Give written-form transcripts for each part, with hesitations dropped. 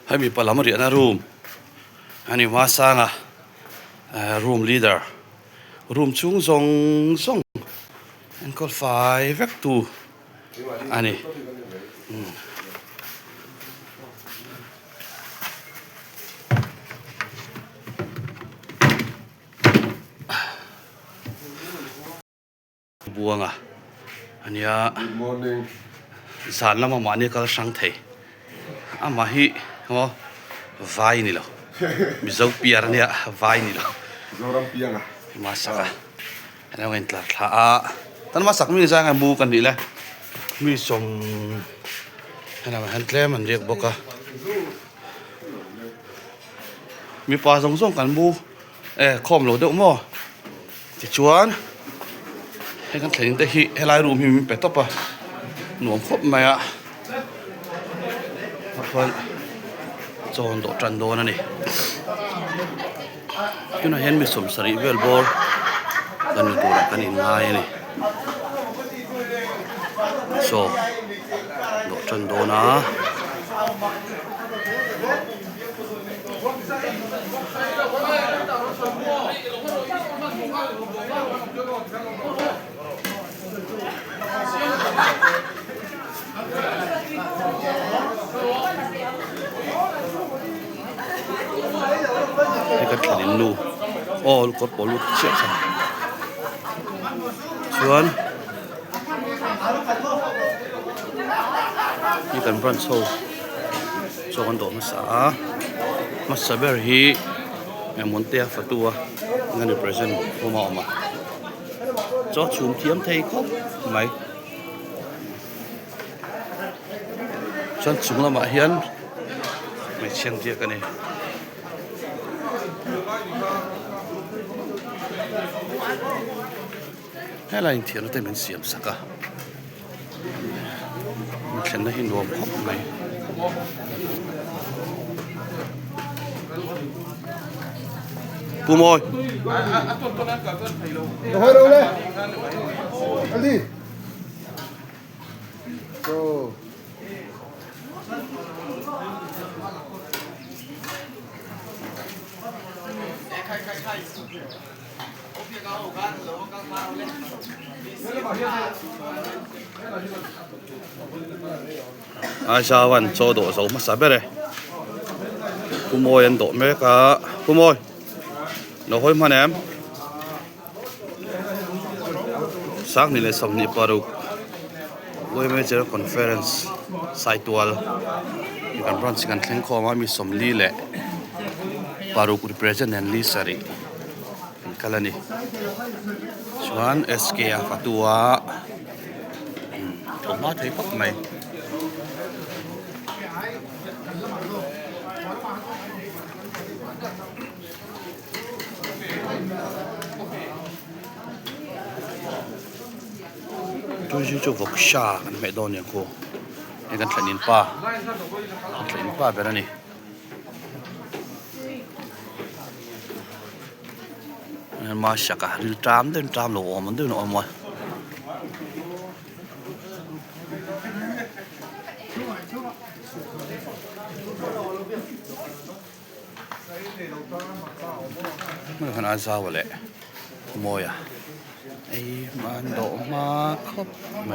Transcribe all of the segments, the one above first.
ให้มีปลามาเรียนนะรูมอันนี้มาสร้างรูมลีดเดอร์รูมชุ่งซงอันก็ไฟเวกตูอันนี้บัวงอันนี้สารละมาเนี่ยก็ช่างเทมาฮิไวนี่หรอมีเจ้าเปียร์เนี่ยไวนี่หรอมาสักแล้วเห็นตลาดตอนมาสักมีจ้างบูกันดีเลยมีสมเห็นไหมเห็นเล่มันเรียกบอกมีปลาส่งกันบูคอมโหลดมั้งจะชวนให้กันถึงแต่ฮิให้ลายรูมีเป็ดต๊อบหนุ่มครบไหมเพื่อนโจนโดจันโดนั่นนี่คุณเห็นมีสมสรีเวลบอลกันมีตัวกันอีกง่ายนี่โดจันโดนะให้กันขันลูลูกกดบอลลูกเชี่ยสันชวนนี่กันบรันโซกันโดมาสาเบอร์ฮีมอนเตียฟัตัวงานเดปรสเซนโฮมาออกมาจอดชุมเทียมไทยครบไหมฉันชุมละมาเฮียนไม่เชียงเทียกันนี่ให้เราเทียนเราเต็มเป็นเสียมสักมันเขียนได้หินรวมครบไหมปูมอยเฮ้ยเลยอันนี้โอ้อาชาวันโซโดโซมาสับเลยปูมอยอันโดเมกะปูมอยเราค่อยมาแหนมสักนี่เลยสำนีปารุกวันนี้เจอคอนเฟอเรนซ์ไซต์วัลมีการพร้อมสิ่งการแข่งขันมามีสมลีแหละปารุกรีเพรสเซนต์ลีสารีเป็นกันแล้วนี่ชวนเอสเคอาฟัตัวผมว่าเทปไหมจู่ๆก็ชากันไม่โดนอย่างกูไอ้กันขันนินป้าแบบนั้นนี่มาชักริลตามเดินตามหลวงมันเดินออกมาเมื่อขณะเช้าเลยโมยไอ้มันโดมาครบไหม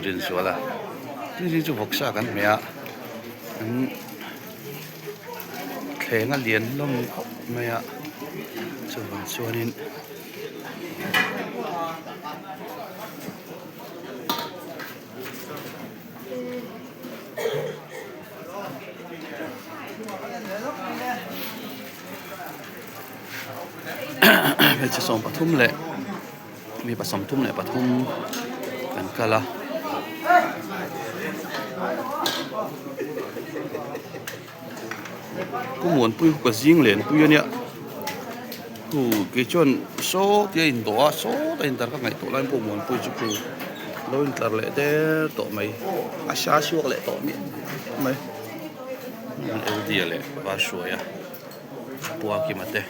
เรียนสวยละนี่จะพกษากันไหมแข่งเรียนล่มครบไหมส่วนนี้เป็นจะส่งปทุมเลยมีผสมทุ่มเลยปทุมกันกันละกูหมุนปุ้ยก็ยิงเหรียญปุ้ยเนี่ยกูกิจวนโซ่ที่อินโดโซ่แต่อินเตอร์ก็ไงตัวนั้นกูหมุนปุ้ยจุกูแล้วอินเตอร์เลยแต่ตัวไม่อาชาชัวเลยตัวนี้ไม่มันเอวดีเลยว่าสวยปัวกี่มาเตะ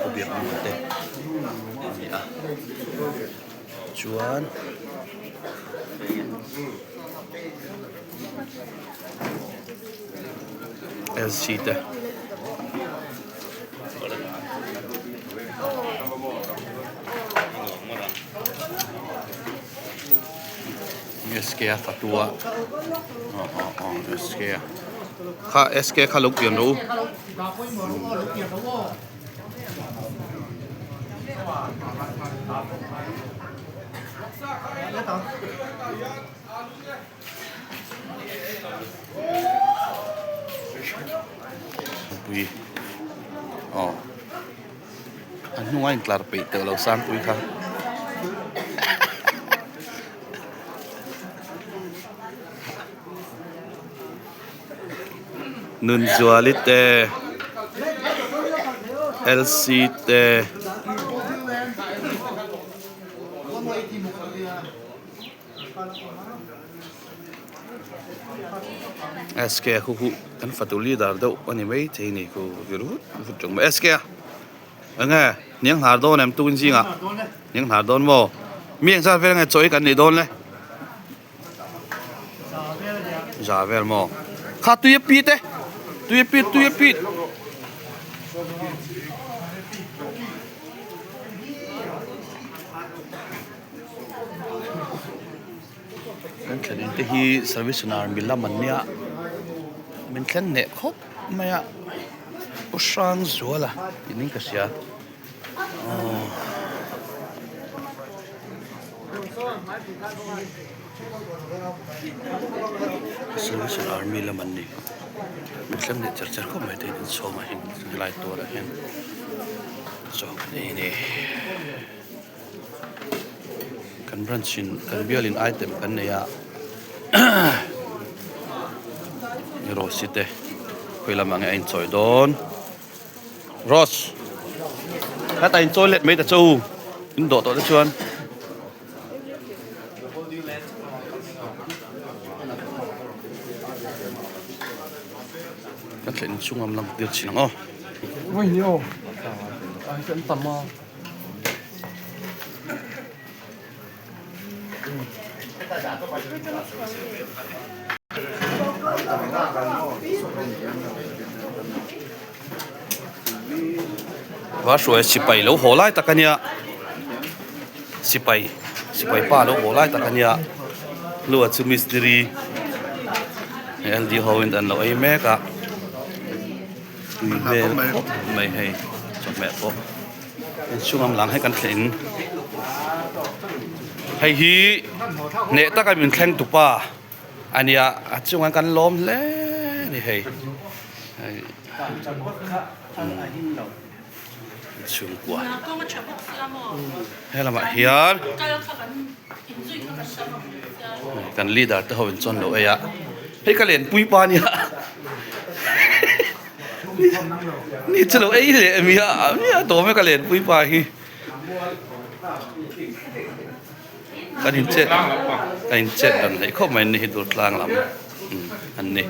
กูเบียร์มาเตะนี่ชวน LC SK fatua SK ค่า SK ค่าลูกเปลี่ยนรู้ปุยอันนู้นกลาไปเตอเราสร้างปุยค่ะนุนจัวลิเต LC เตSK คุกันฟัตุลีดาร์ดวันนี้ไม่เท่นี่กูรู้ฟุตจงมา SK อันไงยังหาโดนเนี่ยตุ้งจริงอ่ะยังหาโดนบ่มีอย่างซะเป็นไงจ่อยกันนี่โดนเลยจ่าเวลมั้งข้าตุยปีเตตุยปีนั่นแค่นี้ที่เซอร์วิสนาร์มิลล่ามันเนี่ยมันแค่เน็ตครบไม่อะผู้ช่างจัวละทีนี้ก็เสียเซอร์วิสนาร์มิลล่ามันนี่มันแค่เน็ตจัดๆก็ไม่ได้ถึงโซ่มาเห็นหลายตัวแล้วเห็นจบนี่กันรันชินกันเบียลินไอเทมกันเนี่ยนี่รอสิเต้คุยละมังไอ้อินจอยโดนรอสถ้าแต่อินจอยเล็ดไม่แต่จูอินโดดตัวได้ชวนกันเล่นช่วงกำลังเดือดชิงอ๋อ喂你好真等吗ว่าสวยสิไปแล้วหัวไล่ตะกันเนี่ยสิไปป้าแล้วหัวไล่ตะกันเนี่ยรู้ว่าชื่อมิสทีรีLD ฮาวินดันเราไอ้แม่กะไม่ให้จบแม่พบเป็นช่วงหลังให้กันเห็นให้ฮีเนตะกันเป็นแข่งตุป้าอันนี้ช่วงกันล้มแล้วนี่ให้ช่วงกว่าให้ละมาเฮียนกันลีดเดอร์ที่เขาเป็นจนเราไอ้ยะให้กันเล่นปุยปานี่นี่จะเราไอ้เลยมีอ่ะนี่ตัวไม่กันเล่นปุยปาฮีกันหินเจ็ดอันไหนเขาไม่นี่ดูกลางลำอันนี้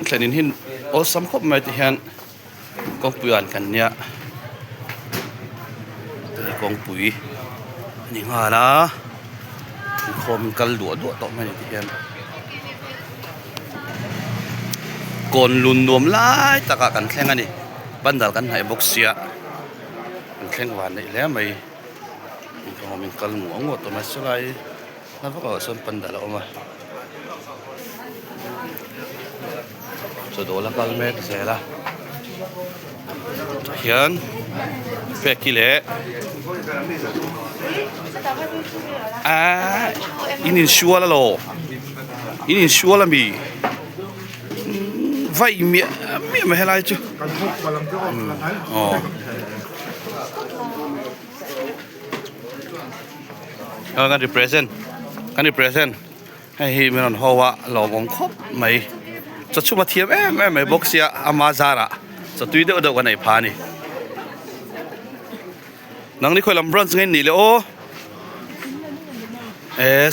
แค่นี้หินโอ้สำคัญไม่ที่เห็นกองปุ๋ยอันกันเนี่ยตัวกองปุ๋ยนี่ฮะนะคอมกันดัวต่อไม่ที่เห็นก่อนลุนรวมไล่ตะกะกันแข่งอันนี้บันดาลกันให้บกเสียกันแข่งวันนี้แล้วไม่คอมกันหัวงดตัวมาสไลด์แล้วก็ส่วนบันดาลออกมาสุดโอละกันเม็ดเสียละเฮียนเฟกกิเลอินิชัวละโลอินิชัวละมีไว้เมียไม่ให้ไรจูอ๋อกัน represent ให้มันนหัวหล่อของครบไหมจะชุบมาเทียมแม่ไม่บอกเสียอามาซาระจะตุยเดือดวันไหนพานี่นังนี่คอยลำบร้อนซึ่งนี่เลยโอ้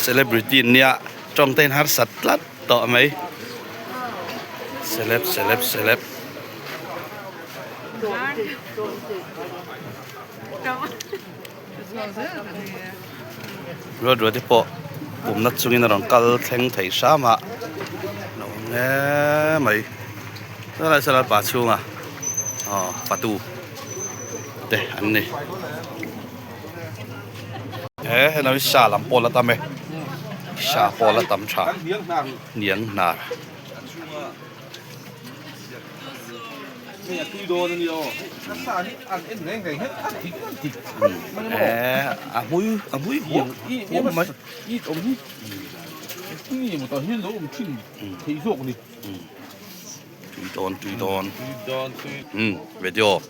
เซเลบริตี้เนี่ยจงเต้นฮาร์สัตลัดต่อไหมเซเลบ rua te po pum na chungin ron kal thleng thei sama no nge mai sala sala pa chunga patu te an ni nó xả làm pola tam ấy xả pola tam cha niang nar mũi mà ít ông điนี่มันตอนนี้เราขึ้นที่โลกนี่tùy đòn về điều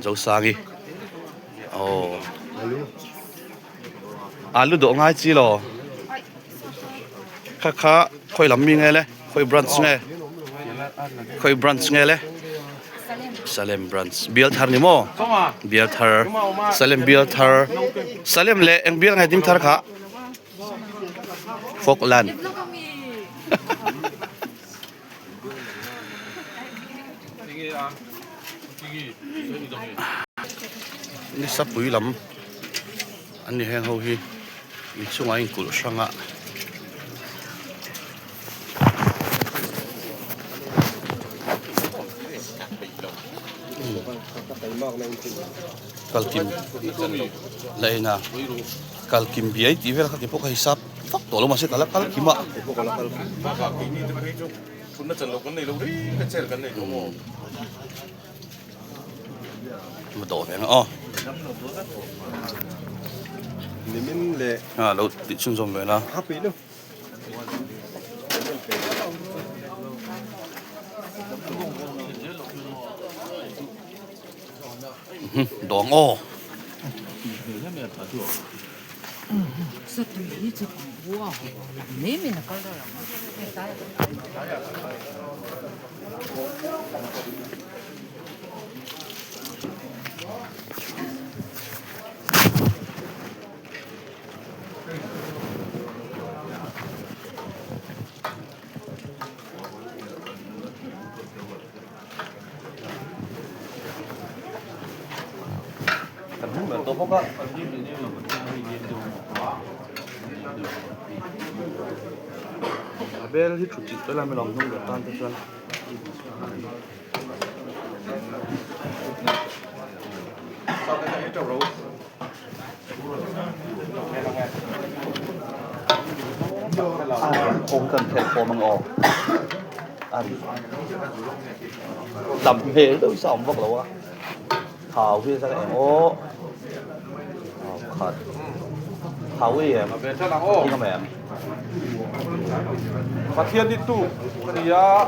dấu sang đi alu độ ngay chi lo khá khơi lắm mình nghe lẽ khơi brunch nghe khơi brunch nghe lẽ Salem brunch biar thar ni mo biar thar Salem biar thar Salem le ang biar ngay ding thar kha Falkland ni sắp bụi lắm anh đi hang hầu hi in chung anh cụt sang ạ kalkim lại na kalkim biai ti vel kha pok hisap fak to lo ma se kala kalkim a kunna chan lo kan nei lo ri ka chel kan nei lo mo ma do veng Nimin le lo ti chung som ve na happy no dong Sa tuwi sa buwa ko. Mimi na kalala. to pok bel hi thuti to la me long nong tan ta chan ôm cần thèm phô mang ổ ăn đầm hề đâu xong vóc lâu á thảo viên ra cái ô khát thảo viên em về cho nào ô đi không em phát hiện đi tu thì à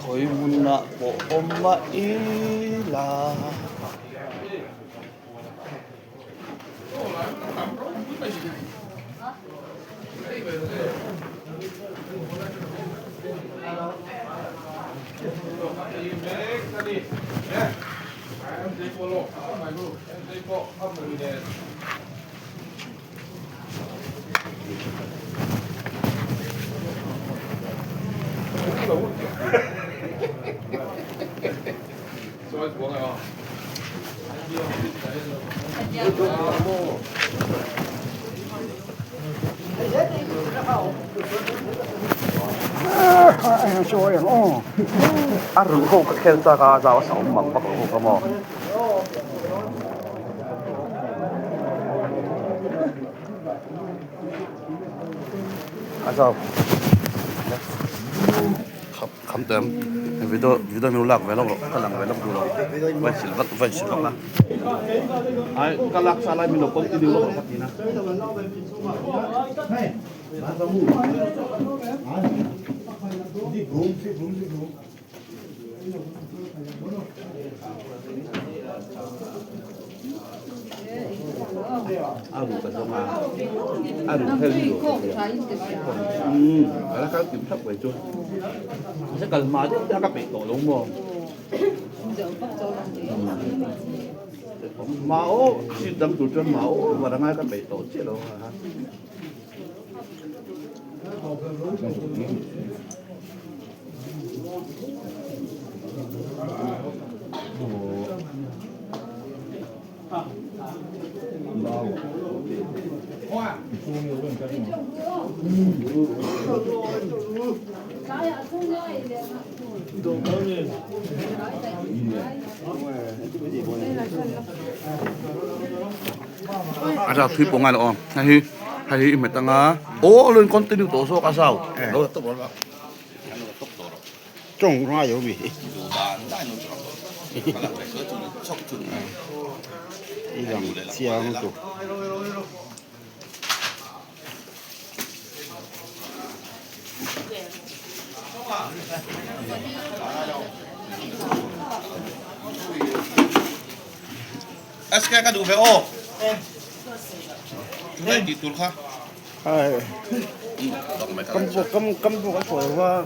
khối mun nạ bộ ôm mà là rừng khô các khen ra cả giáo sáu mỏng bắc khô cả mò sao khăm tém video mình lạc về lâu rồi các làng về lâu rồi vậy chỉ vắt na ai các lạc xa lại mình nó công ty điều rồi phát gì na Aduh kasama. Aduh heli. Ala ka kim thấp vậy chú. Sẽ cần mà chứ ra các bị tổ đúng không? Máu chỉ đâm tụt chân máu và đang ai các bị tổ chết đâu hả? Ada thui pongal om. Hai metanga. Oh, lun continue to so kasau. Lo to bola. Trồng hoa dấu bị. Ý rằng chia không tụ. Eske ka du fe o. Đây đi tul kha. Cấm bộ cái phổi hoa.